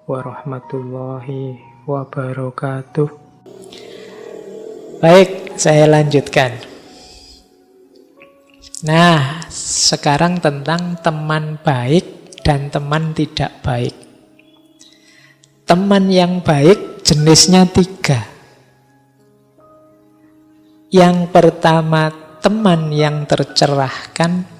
warahmatullahi wabarakatuh. Baik, saya lanjutkan. Nah, sekarang tentang teman baik dan teman tidak baik. Teman yang baik jenisnya 3. Yang pertama, teman yang tercerahkan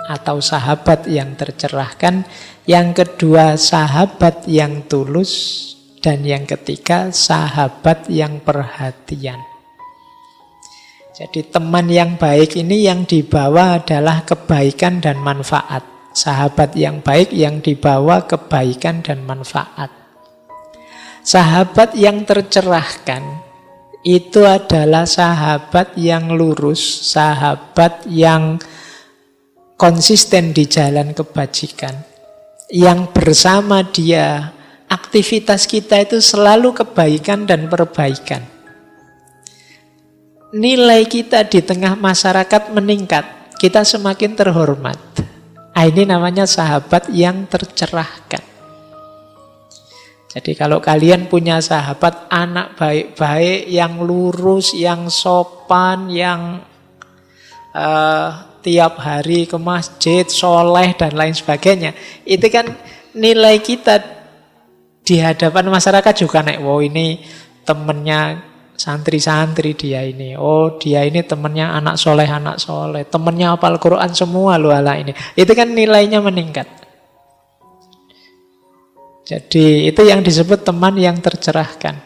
atau sahabat yang tercerahkan. Yang kedua, sahabat yang tulus. Dan yang ketiga, sahabat yang perhatian. Jadi teman yang baik ini yang dibawa adalah kebaikan dan manfaat. Sahabat yang baik yang dibawa kebaikan dan manfaat. Sahabat yang tercerahkan itu adalah sahabat yang lurus, sahabat yang konsisten di jalan kebajikan. Yang bersama dia, aktivitas kita itu selalu kebaikan dan perbaikan. Nilai kita di tengah masyarakat meningkat, kita semakin terhormat. Ini namanya sahabat yang tercerahkan. Jadi kalau kalian punya sahabat anak baik-baik, yang lurus, yang sopan, yang tiap hari ke masjid, soleh dan lain sebagainya, itu kan nilai kita di hadapan masyarakat juga naik. Wow, ini temennya santri-santri dia ini. Oh, dia ini temennya anak soleh, temennya hafal Quran semua loh ala ini. Itu kan nilainya meningkat. Jadi itu yang disebut teman yang tercerahkan.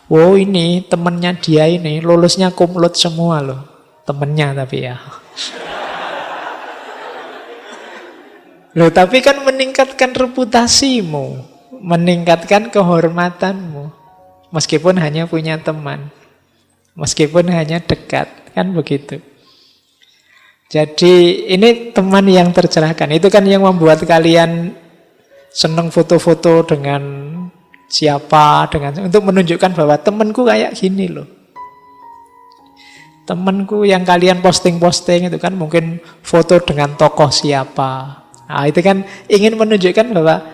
Wow, ini temennya dia ini lulusnya kumlot semua loh. Temennya tapi ya. Loh, tapi kan meningkatkan reputasimu, meningkatkan kehormatanmu. Meskipun hanya punya teman, meskipun hanya dekat, kan begitu. Jadi ini teman yang tercerahkan. Itu kan yang membuat kalian senang foto-foto dengan siapa, untuk menunjukkan bahwa temanku kayak gini loh. Temanku yang kalian posting-posting itu kan mungkin foto dengan tokoh siapa. Nah, itu kan ingin menunjukkan bahwa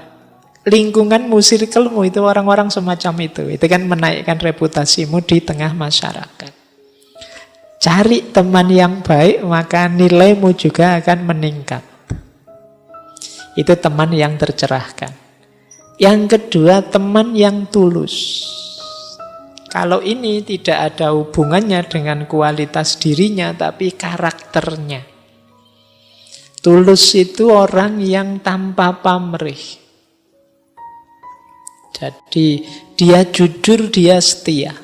lingkunganmu, circlemu itu orang-orang semacam itu. Itu kan menaikkan reputasimu di tengah masyarakat. Cari teman yang baik, maka nilaimu juga akan meningkat. Itu teman yang tercerahkan. Yang kedua, teman yang tulus. Kalau ini tidak ada hubungannya dengan kualitas dirinya, tapi karakternya. Tulus itu orang yang tanpa pamrih. Jadi dia jujur, dia setia.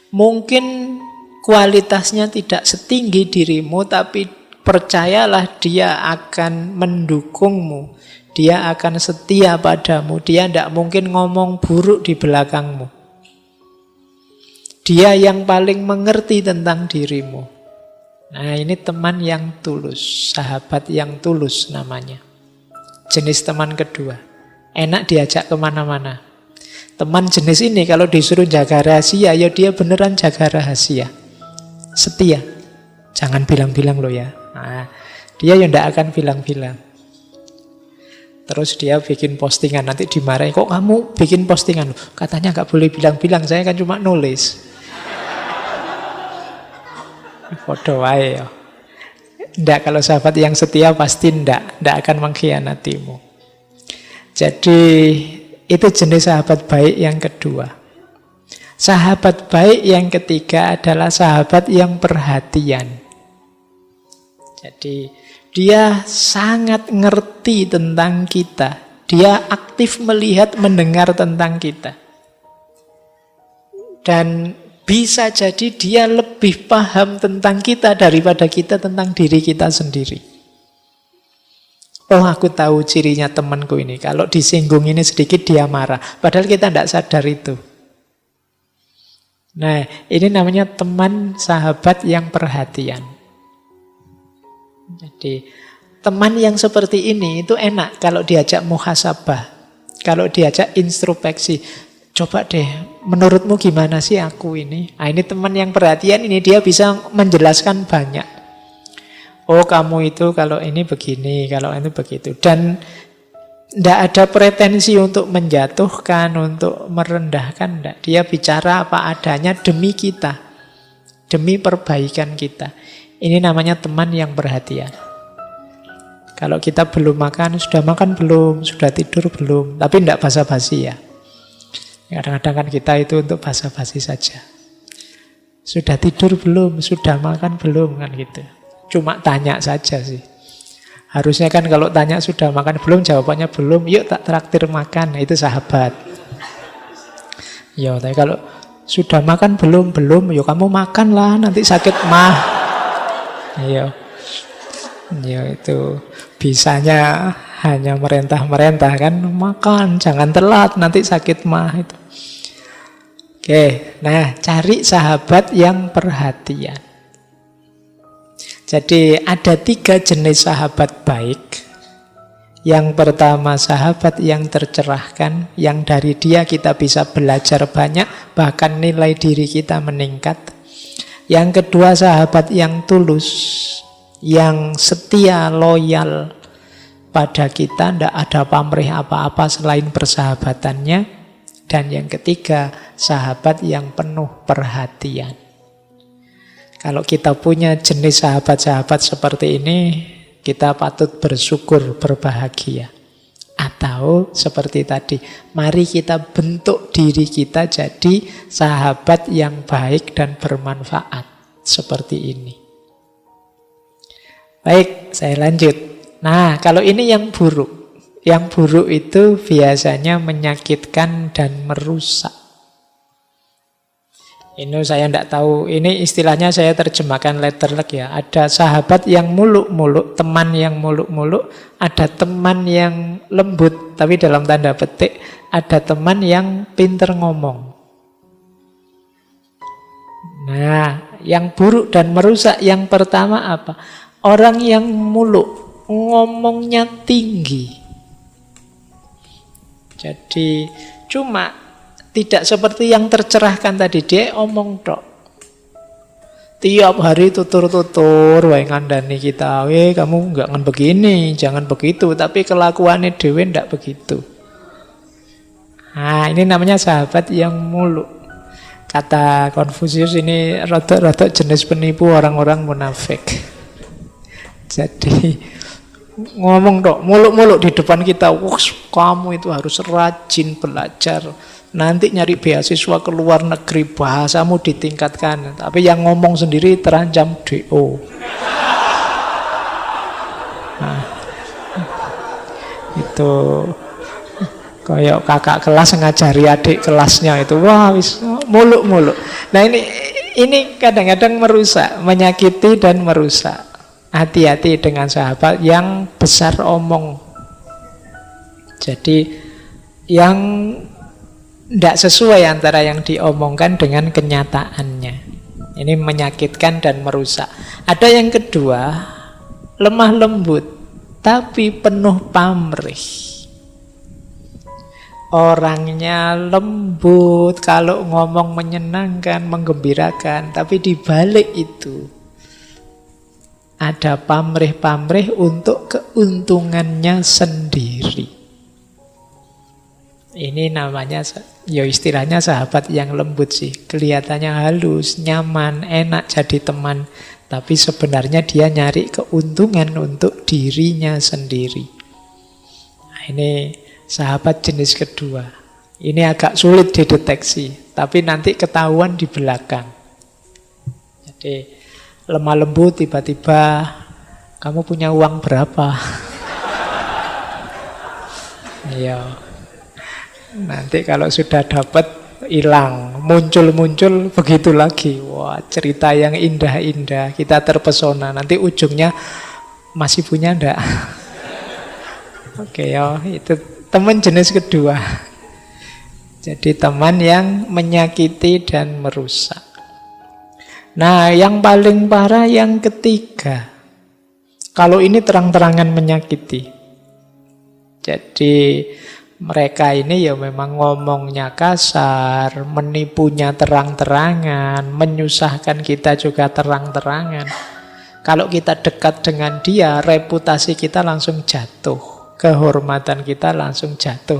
Mungkin kualitasnya tidak setinggi dirimu, tapi percayalah dia akan mendukungmu. Dia akan setia padamu. Dia tidak mungkin ngomong buruk di belakangmu. Dia yang paling mengerti tentang dirimu. Nah, ini teman yang tulus. Sahabat yang tulus namanya. Jenis teman kedua. Enak diajak kemana-mana. Teman jenis ini kalau disuruh jaga rahasia, ya dia beneran jaga rahasia. Setia. Jangan bilang-bilang loh ya. Nah, dia yang tidak akan bilang-bilang. Terus dia bikin postingan, nanti dimarahin. Kok kamu bikin postingan? Katanya nggak boleh bilang-bilang, saya kan cuma nulis. Bodoh wae ya. Nggak, kalau sahabat yang setia pasti nggak akan mengkhianatimu. Jadi itu jenis sahabat baik yang kedua. Sahabat baik yang ketiga adalah sahabat yang perhatian. Jadi dia sangat ngerti tentang kita. Dia aktif melihat, mendengar tentang kita. Dan bisa jadi dia lebih paham tentang kita daripada kita tentang diri kita sendiri. Oh, aku tahu cirinya temanku ini. Kalau disinggung ini sedikit dia marah. Padahal kita tidak sadar itu. Nah, ini namanya teman sahabat yang perhatian. Jadi teman yang seperti ini itu enak kalau diajak muhasabah, kalau diajak introspeksi. Coba deh, menurutmu gimana sih aku ini? Nah, ini teman yang perhatian, ini dia bisa menjelaskan banyak. Oh, kamu itu kalau ini begini, kalau ini begitu. Dan Tidak ada pretensi untuk menjatuhkan, untuk merendahkan. Tidak. Dia bicara apa adanya demi kita, demi perbaikan kita. Ini namanya teman yang perhatian. Kalau kita belum makan, sudah makan belum? Sudah tidur belum? Tapi tidak basa-basi ya. Kadang-kadang kan kita itu untuk basa-basi saja. Sudah tidur belum? Sudah makan belum? Kan gitu. Cuma tanya saja sih. Harusnya kan kalau tanya sudah makan belum, jawabannya belum, yuk tak traktir makan. Nah, itu sahabat. Ya, tapi kalau sudah makan belum, yuk kamu makan lah, nanti sakit mah. Ya, itu bisanya hanya merentah-merentah kan, makan, jangan telat, nanti sakit mah itu. Oke, nah cari sahabat yang perhatian. Jadi ada 3 jenis sahabat baik. Yang pertama sahabat yang tercerahkan, yang dari dia kita bisa belajar banyak, bahkan nilai diri kita meningkat. Yang kedua sahabat yang tulus, yang setia, loyal pada kita, tidak ada pamrih apa-apa selain persahabatannya. Dan yang ketiga sahabat yang penuh perhatian. Kalau kita punya jenis sahabat-sahabat seperti ini, kita patut bersyukur, berbahagia. Atau seperti tadi, mari kita bentuk diri kita jadi sahabat yang baik dan bermanfaat. Seperti ini. Baik, saya lanjut. Nah, kalau ini yang buruk. Yang buruk itu biasanya menyakitkan dan merusak. Ini saya tidak tahu, ini istilahnya saya terjemahkan letterlek ya. Ada sahabat yang muluk-muluk, teman yang muluk-muluk, ada teman yang lembut, tapi dalam tanda petik, ada teman yang pinter ngomong. Nah, yang buruk dan merusak yang pertama apa? Orang yang muluk, ngomongnya tinggi. Jadi cuma tidak seperti yang tercerahkan tadi, dia omong tok. Tiap hari tutur-tutur, wae ngandani kita, kamu enggak kan begini, jangan begitu, tapi kelakuannya dhewe ndak begitu. Nah, ini namanya sahabat yang muluk. Kata Konfusius ini rada-rada jenis penipu orang-orang munafik. Jadi ngomong tok, muluk-muluk di depan kita, kamu itu harus rajin belajar. Nanti nyari beasiswa ke luar negeri, bahasamu ditingkatkan. Tapi yang ngomong sendiri terancam DO. Nah, itu kayak kakak kelas ngajari adik kelasnya itu, wah wis muluk-muluk. Nah ini kadang-kadang merusak, menyakiti dan merusak. Hati-hati dengan sahabat yang besar omong. Jadi yang tidak sesuai antara yang diomongkan dengan kenyataannya. Ini menyakitkan dan merusak. Ada yang kedua, lemah lembut, tapi penuh pamrih. Orangnya lembut, kalau ngomong menyenangkan, menggembirakan, tapi di balik itu ada pamrih-pamrih untuk keuntungannya sendiri. Ini namanya, ya istilahnya sahabat yang lembut sih. Kelihatannya halus, nyaman, enak jadi teman. Tapi sebenarnya dia nyari keuntungan untuk dirinya sendiri. Nah, ini sahabat jenis kedua. Ini agak sulit dideteksi, tapi nanti ketahuan di belakang. Jadi lemah lembut tiba-tiba, kamu punya uang berapa? Iya. Nanti kalau sudah dapat hilang, muncul begitu lagi. Wah, cerita yang indah-indah, kita terpesona. Nanti ujungnya masih punya ndak? Oke, ya, itu teman jenis kedua. Jadi teman yang menyakiti dan merusak. Nah, yang paling parah yang ketiga. Kalau ini terang-terangan menyakiti. Jadi mereka ini ya memang ngomongnya kasar, menipunya terang-terangan, menyusahkan kita juga terang-terangan. Kalau kita dekat dengan dia, reputasi kita langsung jatuh. kehormatan kita langsung jatuh.